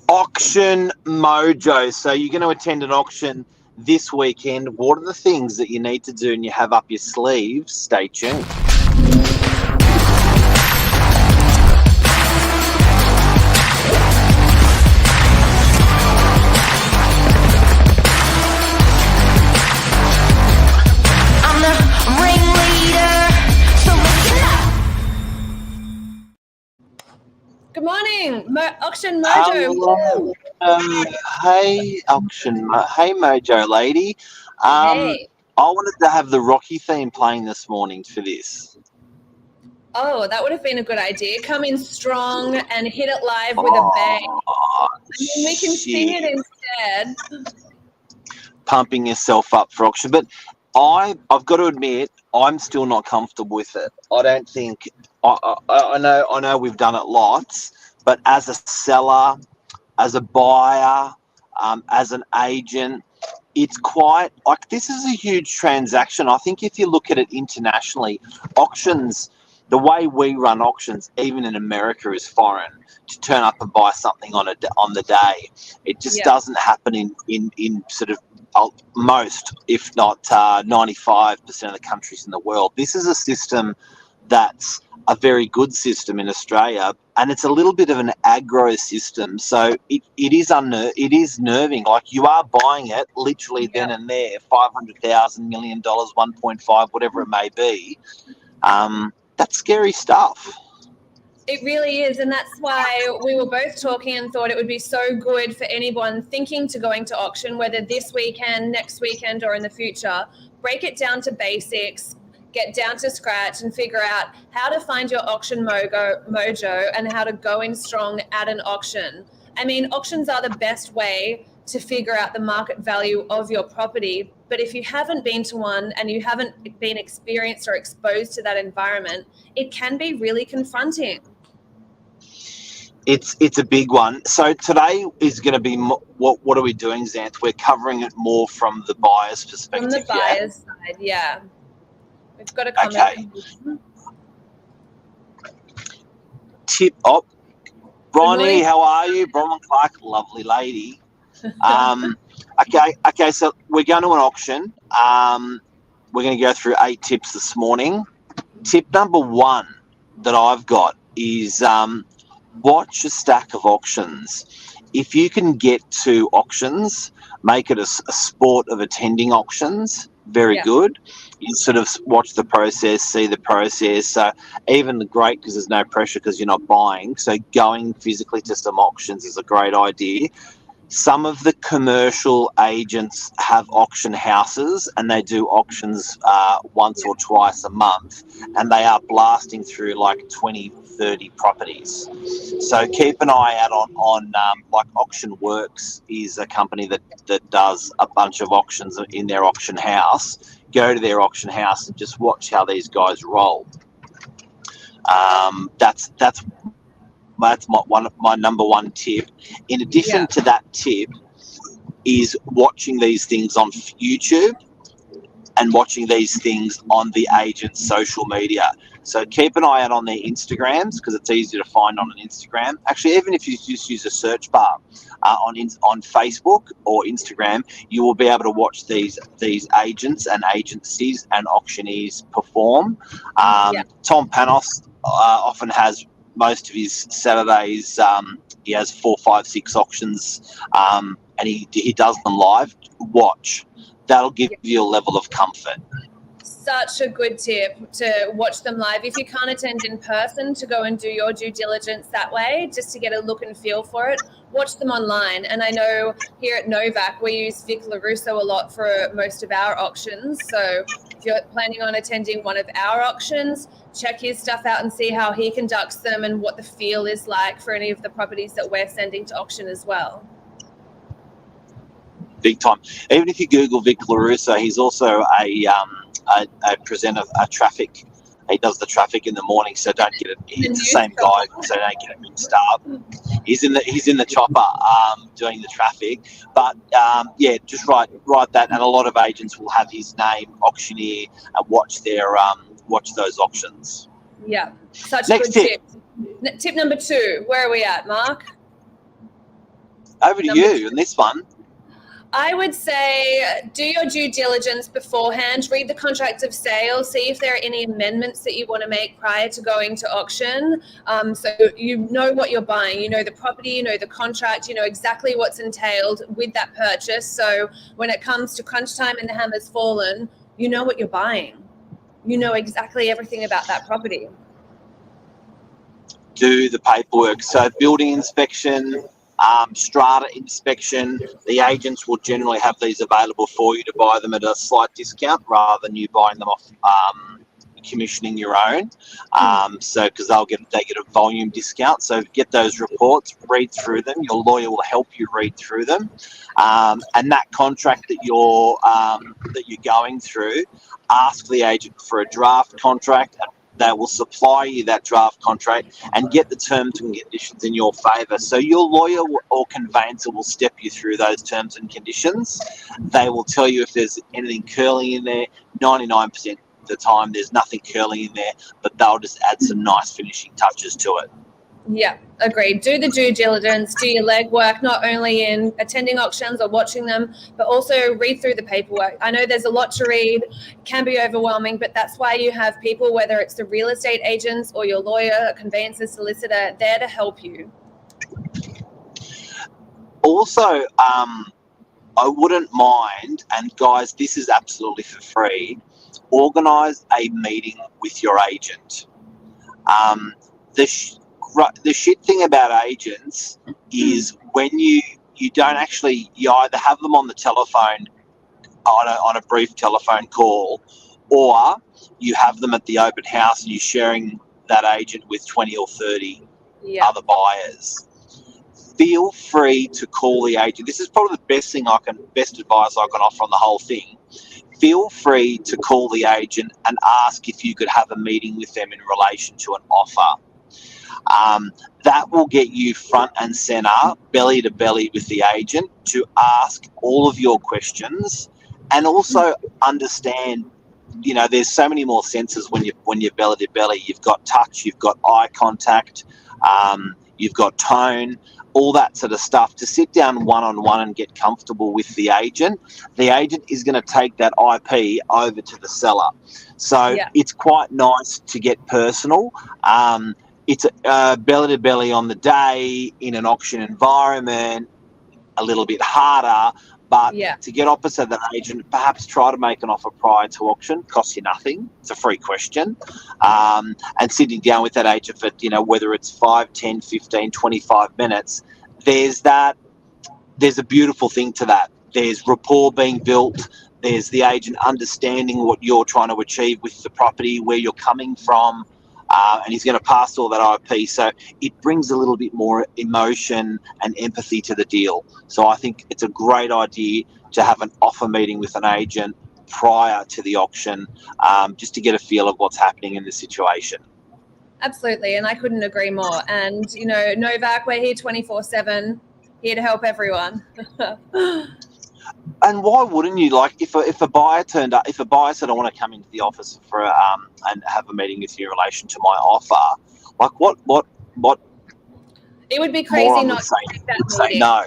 Auction Mojo. So you're going to attend an auction this weekend. What are the things that you need to do and you have up your sleeves? Stay tuned. Good morning, Auction Mojo. Hey, Hey, Mojo lady. Hey. I wanted to have the Rocky theme playing this morning for this. Oh, that would have been a good idea. Come in strong and hit it live with a bang. We can sing it instead. Pumping yourself up for auction. But I've got to admit, I'm still not comfortable with it. I don't think I know we've done it lots, but as a seller, as a buyer, as an agent, it's quite like this is a huge transaction. I think if you look at it internationally, auctions, the way we run auctions, even in America, is foreign. To turn up and buy something on the day, it just doesn't happen in sort of most, if not 95% of the countries in the world. This is a system that's a very good system in Australia, and it's a little bit of an aggro system. So it is nerving. Like you are buying it literally then and there, $500,000, $1 million, 1.5, whatever it may be. That's scary stuff. It really is, and that's why we were both talking and thought it would be so good for anyone thinking to going to auction, whether this weekend, next weekend, or in the future. Break it down to basics, get down to scratch, and figure out how to find your auction mojo and how to go in strong at an auction. I mean, auctions are the best way to figure out the market value of your property. But if you haven't been to one and you haven't been experienced or exposed to that environment, it can be really confronting. It's a big one. So today is going to be what are we doing, Xanth? We're covering it more from the buyer's perspective. From the buyer's side, yeah. We've got a comment. Okay. Tip up. Bronnie, how are you? Bronwyn Clark, lovely lady. Okay, so we're going to an auction. We're going to go through 8 tips this morning. Tip number 1 that I've got is watch a stack of auctions. If you can get to auctions, make it a sport of attending auctions. Very good. You sort of watch the process, see the process. So even great because there's no pressure because you're not buying. So going physically to some auctions is a great idea. Some of the commercial agents have auction houses and they do auctions once or twice a month, and they are blasting through like 20, 30 properties. So keep an eye out on like Auction Works is a company that does a bunch of auctions in their auction house. Go to their auction house and just watch how these guys roll. That's my number 1 tip. In addition to that tip is watching these things on YouTube and watching these things on the agent's social media. So keep an eye out on their Instagrams because it's easy to find on an Instagram. Actually, even if you just use a search bar on Facebook or Instagram, you will be able to watch these agents and agencies and auctioneers perform. Tom Panos often has most of his Saturdays. He has 4, 5, 6 auctions, and he does them live. Watch. That'll give you a level of comfort. Such a good tip to watch them live. If you can't attend in person, to go and do your due diligence that way, just to get a look and feel for it. Watch them online. And I know here at Novak, we use Vic LaRusso a lot for most of our auctions. So if you're planning on attending one of our auctions, check his stuff out and see how he conducts them and what the feel is like for any of the properties that we're sending to auction as well. Big time. Even if you Google Vic LaRusso, he's also a presenter, a traffic. He does the traffic in the morning, so don't get it. He's the same guy, so don't get it mixed up. He's in the chopper doing the traffic. But just write that, and a lot of agents will have his name, auctioneer, and watch those auctions. Yeah, such a good tip. Tip number 2. Where are we at, Mark? Over to you in this one. I would say do your due diligence beforehand, read the contract of sale, see if there are any amendments that you want to make prior to going to auction. So you know what you're buying, you know the property, you know the contract, you know exactly what's entailed with that purchase. So when it comes to crunch time and the hammer's fallen, you know what you're buying. You know exactly everything about that property. Do the paperwork. So building inspection, strata inspection, the agents will generally have these available for you to buy them at a slight discount rather than you buying them off commissioning your own. So because they get a volume discount. So get those reports, read through them. Your lawyer will help you read through them. And that contract that you're going through, ask the agent for a draft contract. They will supply you that draft contract and get the terms and conditions in your favour. So your lawyer or conveyancer will step you through those terms and conditions. They will tell you if there's anything curling in there. 99% of the time there's nothing curling in there, but they'll just add some nice finishing touches to it. Yeah, agreed. Do the due diligence, do your legwork, not only in attending auctions or watching them, but also read through the paperwork. I know there's a lot to read, it can be overwhelming, but that's why you have people, whether it's the real estate agents or your lawyer, conveyancer, solicitor, there to help you. Also, I wouldn't mind, and guys, this is absolutely for free, organise a meeting with your agent. The shit thing about agents is when you don't actually, you either have them on the telephone on a brief telephone call, or you have them at the open house and you're sharing that agent with 20 or 30 other buyers. Feel free to call the agent. This is probably the best advice I can offer on the whole thing. Feel free to call the agent and ask if you could have a meeting with them in relation to an offer. That will get you front and centre, belly to belly with the agent to ask all of your questions and also understand, you know, there's so many more senses when you're belly to belly. You've got touch, you've got eye contact, you've got tone, all that sort of stuff. To sit down one-on-one and get comfortable with the agent is going to take that IP over to the seller. So it's quite nice to get personal. It's belly to belly on the day in an auction environment, a little bit harder, but to get opposite that agent, perhaps try to make an offer prior to auction, costs you nothing. It's a free question. And sitting down with that agent for, you know, whether it's 5, 10, 15, 25 minutes, there's a beautiful thing to that. There's rapport being built. There's the agent understanding what you're trying to achieve with the property, where you're coming from. And he's going to pass all that IP. So it brings a little bit more emotion and empathy to the deal. So I think it's a great idea to have an offer meeting with an agent prior to the auction, just to get a feel of what's happening in the situation. Absolutely, and I couldn't agree more. And, you know, Novak, we're here 24/7, here to help everyone. And why wouldn't you? Like, if a buyer turned up, if a buyer said, "I want to come into the office for and have a meeting with you in relation to my offer," like what? It would be crazy not to take that meeting. Say no,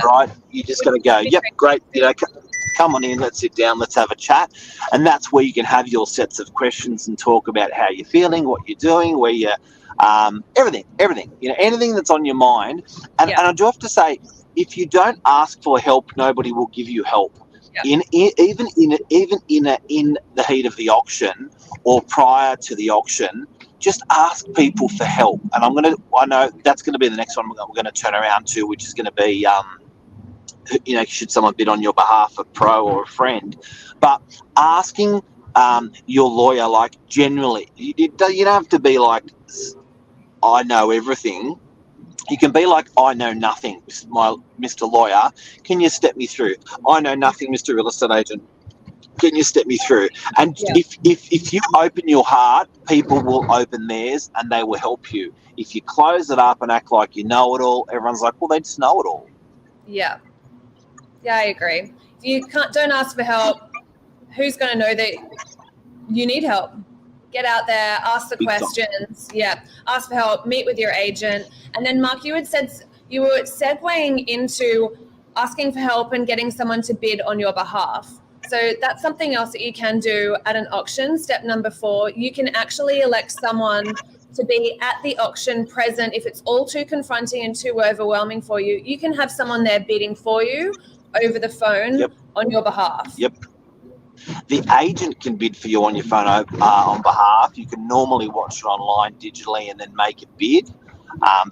right? You're just going to go, "Yep, great. You know, come on in. Let's sit down. Let's have a chat." And that's where you can have your sets of questions and talk about how you're feeling, what you're doing, where you're, everything. You know, anything that's on your mind. And I do have to say, if you don't ask for help, nobody will give you help. Even in the heat of the auction or prior to the auction, just ask people for help. And I know that's going to be the next one we're going to turn around to, which is going to be, you know, should someone bid on your behalf, a pro or a friend. But asking your lawyer, like, generally, you don't have to be like, I know everything. You can be like, I know nothing, Mr. Lawyer. Can you step me through? I know nothing, Mr. Real Estate Agent. Can you step me through? And if you open your heart, people will open theirs and they will help you. If you close it up and act like you know it all, everyone's like, well, they just know it all. Yeah, I agree. If you don't ask for help, who's going to know that you need help? Get out there, ask the questions. Ask for help, meet with your agent. And then, Mark, you you were segueing into asking for help and getting someone to bid on your behalf. So that's something else that you can do at an auction. Step number 4, you can actually elect someone to be at the auction present. If it's all too confronting and too overwhelming for you, you can have someone there bidding for you over the phone on your behalf. Yep. The agent can bid for you on your phone on behalf. You can normally watch it online digitally and then make a bid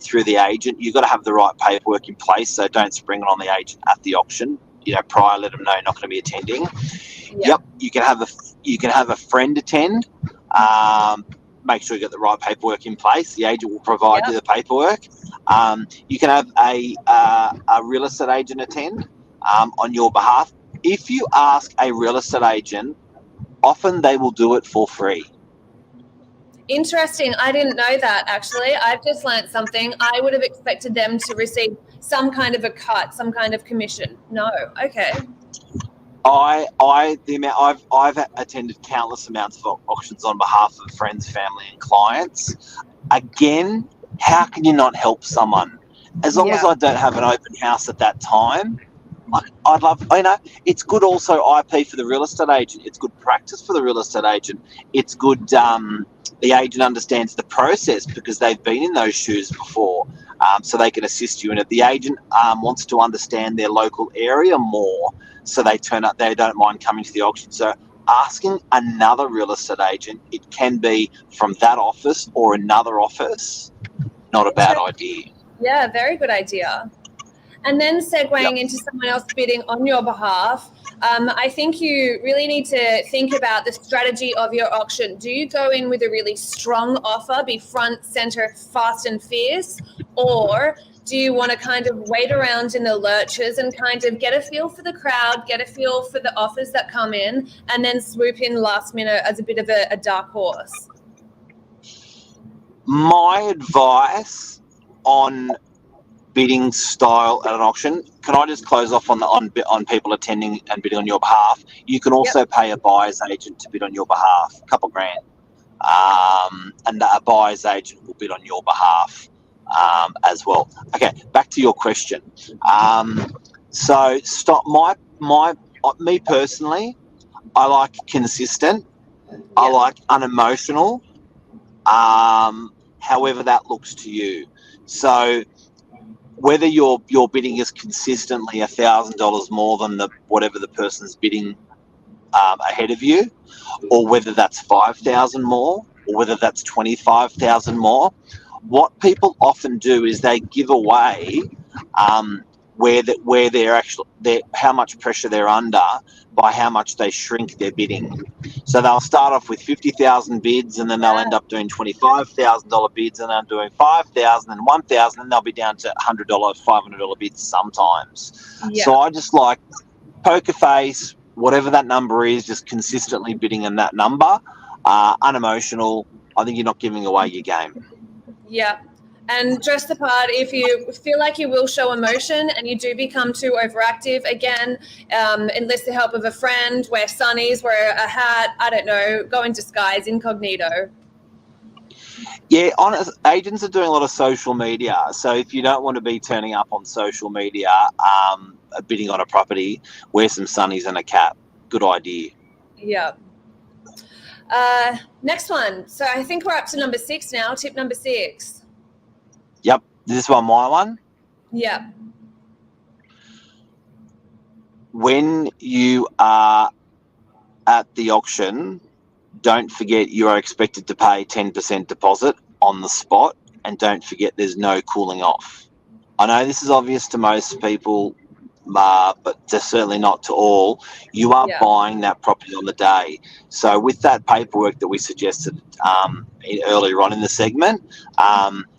through the agent. You've got to have the right paperwork in place, so don't spring it on the agent at the auction. Prior, let them know you're not going to be attending. Yep. You can have a friend attend. Make sure you get the right paperwork in place. The agent will provide you the paperwork. You can have a real estate agent attend on your behalf. If you ask a real estate agent, often they will do it for free. Interesting. I didn't know that, actually. I've just learned something. I would have expected them to receive some kind of a cut, some kind of commission. No. Okay. I've attended countless amounts of auctions on behalf of friends, family, and clients. Again, how can you not help someone? As long as I don't have an open house at that time, I'd love, it's good also IP for the real estate agent. It's good practice for the real estate agent. It's good, the agent understands the process because they've been in those shoes before, so they can assist you. And if the agent wants to understand their local area more, so they turn up, they don't mind coming to the auction. So asking another real estate agent, it can be from that office or another office, not a bad idea. Yeah, very good idea. And then segueing into someone else bidding on your behalf, I think you really need to think about the strategy of your auction. Do you go in with a really strong offer, be front, center, fast and fierce, or do you want to kind of wait around in the lurches and kind of get a feel for the crowd, get a feel for the offers that come in, and then swoop in last minute as a bit of a dark horse? My advice on bidding style at an auction, can I just close off on people attending and bidding on your behalf? You can also pay a buyer's agent to bid on your behalf, a couple grand, and a buyer's agent will bid on your behalf as well. Okay, back to your question. So stop. Me personally, I like consistent. I like unemotional. However that looks to you. So whether your bidding is consistently $1,000 more than whatever the person's bidding ahead of you, or whether that's $5,000 more, or whether that's $25,000 more, what people often do is they give away where they're actually how much pressure they're under by how much they shrink their bidding. So they'll start off with 50,000 bids, and then they'll end up doing $25,000 bids, and then doing 5,000 and 1,000, and they'll be down to $100, $500 bids sometimes. So I just like poker face, whatever that number is, just consistently bidding in that number, unemotional. I think you're not giving away your game. Yeah. And dress the part. If you feel like you will show emotion and you do become too overactive, again, enlist the help of a friend, wear sunnies, wear a hat, I don't know, go in disguise, incognito. Yeah, agents are doing a lot of social media. So if you don't want to be turning up on social media, bidding on a property, wear some sunnies and a cap. Good idea. Yeah. Next one. So I think we're up to number 6 now. Tip number 6. Yep. Is this one my one? Yeah. When you are at the auction, don't forget you are expected to pay 10% deposit on the spot, and don't forget there's no cooling off. I know this is obvious to most people, but certainly not to all. You are buying that property on the day. So with that paperwork that we suggested earlier on in the segment,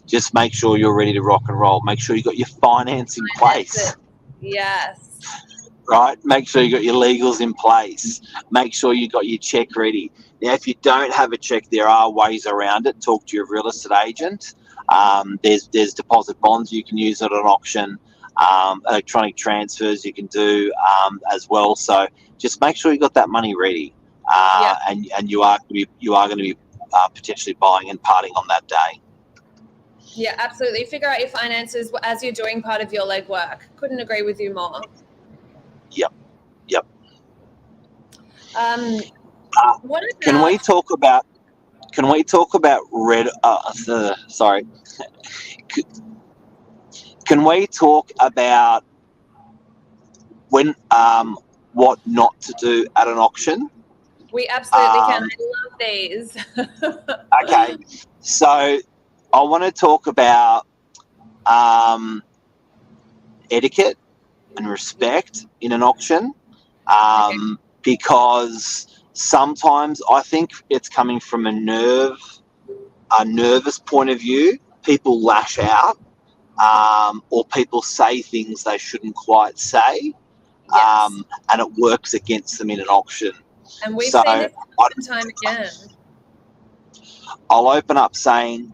just make sure you're ready to rock and roll. Make sure you got your finance in place. Yes. Right? Make sure you got your legals in place. Make sure you got your check ready. Now, if you don't have a check, there are ways around it. Talk to your real estate agent. There's deposit bonds you can use at an auction. Electronic transfers you can do as well. So just make sure you got that money ready, and you are going to be potentially buying and partying on that day. Yeah, absolutely. Figure out your finances as you're doing part of your legwork. Couldn't agree with you more. Yep. What Can we about? talk about? Can we talk about red? Sorry. Can we talk about when what not to do at an auction? We absolutely can. I love these. Okay, so I want to talk about etiquette and respect in an auction, because sometimes I think it's coming from a nervous point of view. People lash out, or people say things they shouldn't quite say, Yes. and it works against them in an auction. And we've So seen this time and time again. I'll open up saying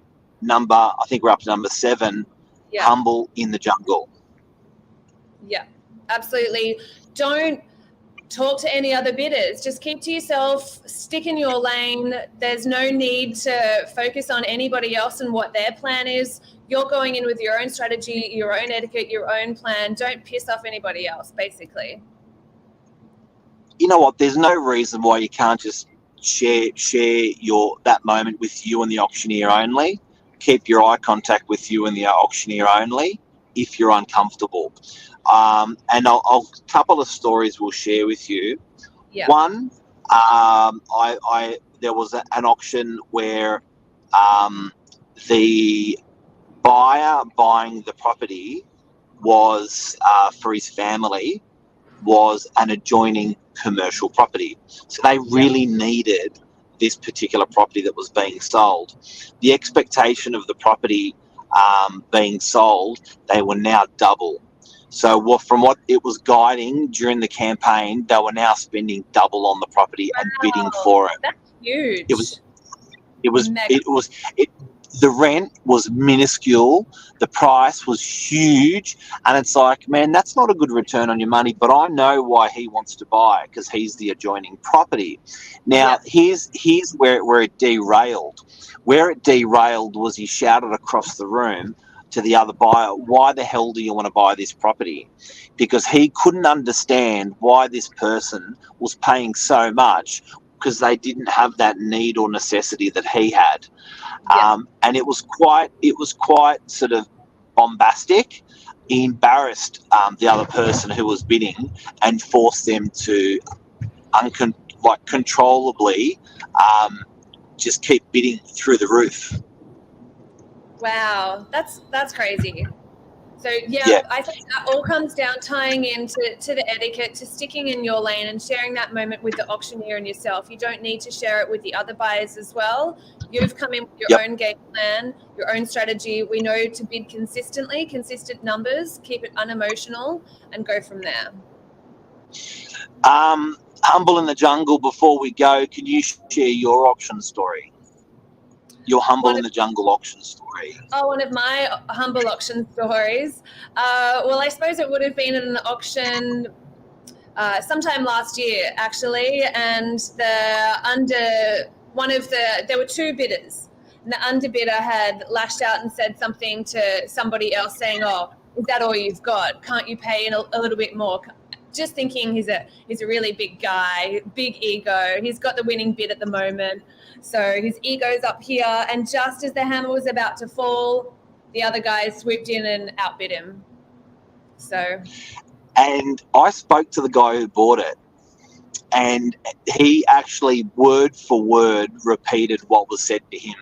I think we're up to number 7, Yeah. humble in the jungle. Yeah, absolutely. Don't talk to any other bidders. Just keep to yourself, stick in your lane. There's no need to focus on anybody else and what their plan is. You're going in with your own strategy, your own etiquette, your own plan. Don't piss off anybody else, basically. You know what? There's no reason why you can't just share that moment with you and the auctioneer only. Keep your eye contact with you and the auctioneer only if you're uncomfortable. And I'll couple of stories we'll share with you. Yeah. One, there was an auction where the buyer buying the property was for his family, was an adjoining commercial property. So they really needed this particular property that was being sold. The expectation of the property being sold, they were now double. So from what it was guiding during the campaign, they were now spending double on the property and bidding for it. That's huge. The rent was minuscule, the price was huge, and it's like, man, that's not a good return on your money, but I know why he wants to buy it, because he's the adjoining property. Now, here's where it derailed. Where it derailed was he shouted across the room to the other buyer, why the hell do you want to buy this property? Because he couldn't understand why this person was paying so much, because they didn't have that need or necessity that he had. And it was quite sort of bombastic. He embarrassed the other person who was bidding and forced them to controllably just keep bidding through the roof. Wow, that's crazy. So yeah, I think that all comes down tying into the etiquette, to sticking in your lane and sharing that moment with the auctioneer and yourself. You don't need to share it with the other buyers as well. You've come in with your own game plan, your own strategy. We know to bid consistently, consistent numbers, keep it unemotional, and go from there. Humble in the jungle, before we go, can you share your auction story? Your humble in the jungle auction story. Oh, one of my humble auction stories. Well, I suppose it would have been at an auction sometime last year, actually, and there were 2 bidders, and the underbidder had lashed out and said something to somebody else, saying, "Oh, is that all you've got? Can't you pay in a little bit more?" Just thinking he's a really big guy, big ego. He's got the winning bid at the moment. So his ego's up here, and just as the hammer was about to fall, the other guy swooped in and outbid him. And I spoke to the guy who bought it, and he actually word for word repeated what was said to him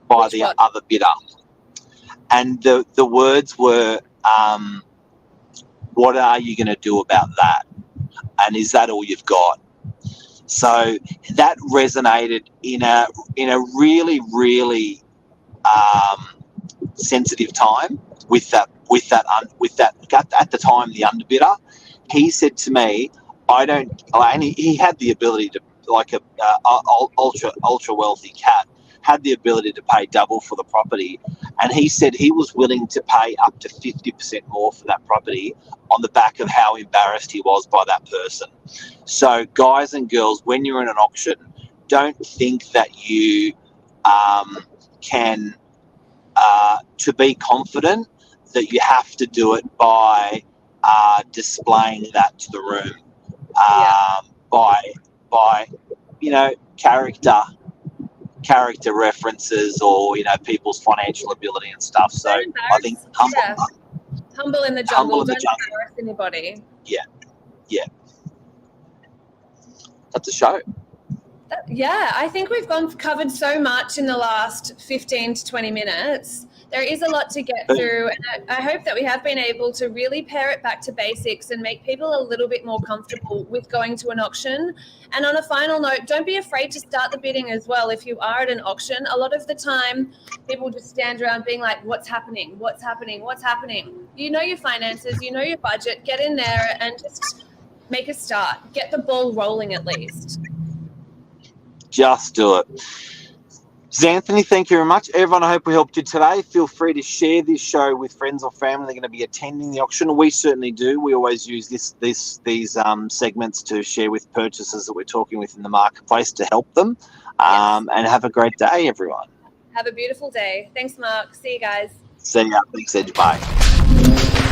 by the other bidder. And the words were, what are you going to do about that? And is that all you've got? So that resonated in a really, really sensitive time with that at the time, the underbidder. He said to me, and he had the ability to, like a ultra wealthy cat, had the ability to pay double for the property, and he said he was willing to pay up to 50% more for that property on the back of how embarrassed he was by that person. So guys and girls, when you're in an auction, don't think that you can to be confident that you have to do it by displaying that to the room, by character references, or people's financial ability and stuff. So I think humble in the jungle. Don't embarrass anybody. Yeah. That's a show. I think we've covered so much in the last 15 to 20 minutes. There is a lot to get through, and I hope that we have been able to really pare it back to basics and make people a little bit more comfortable with going to an auction. And on a final note, don't be afraid to start the bidding as well. If you are at an auction, a lot of the time people just stand around being like, what's happening? What's happening? What's happening? You know your finances, you know your budget, get in there and just make a start. Get the ball rolling at least. Just do it. ZANTHANY, thank you very much. Everyone, I hope we helped you today. Feel free to share this show with friends or family they're going to be attending the auction. We certainly do. We always use these segments to share with purchasers that we're talking with in the marketplace to help them. And have a great day, everyone. Have a beautiful day. Thanks, Mark. See you guys. See ya. Thanks, Edge. Bye.